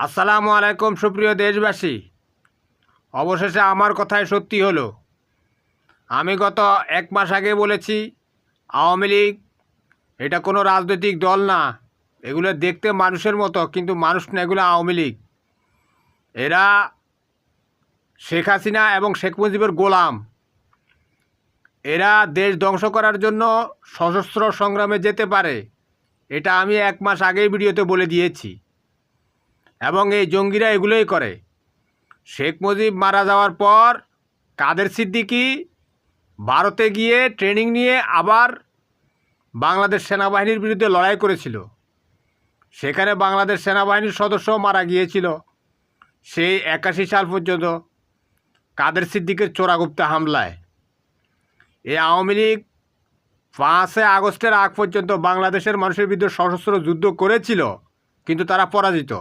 আসসালামু আলাইকুম সুপ্রিয় দেশবাসী। অবশেষে আমার কথাই সত্যি হলো। আমি গত এক মাস আগে বলেছি আওয়ামী লীগ এটা কোনো রাজনৈতিক দল না, এগুলো দেখতে মানুষের মতো কিন্তু মানুষ না, এগুলো আওয়ামী লীগ। এরা শেখ হাসিনা এবং শেখ মুজিবের গোলাম। এরা দেশ ধ্বংস করার জন্য সশস্ত্র সংগ্রামে যেতে পারে, এটা আমি এক মাস আগেই ভিডিওতে বলে দিয়েছি। এবং এই জঙ্গিরা এগুলোই করে। শেখ মুজিব মারা যাওয়ার পর কাদের সিদ্দিকী ভারতে গিয়ে ট্রেনিং নিয়ে আবার বাংলাদেশ সেনাবাহিনীর বিরুদ্ধে লড়াই করেছিল। সেখানে বাংলাদেশ সেনাবাহিনীর সদস্য মারা গিয়েছিল। সেই 81 সাল পর্যন্ত কাদের সিদ্দিকের চোরাগুপ্তা হামলায় এই আওয়ামী লীগ 5 আগস্টের আগ পর্যন্ত বাংলাদেশের মানুষের বিরুদ্ধে সশস্ত্র যুদ্ধ করেছিল, কিন্তু তারা পরাজিত।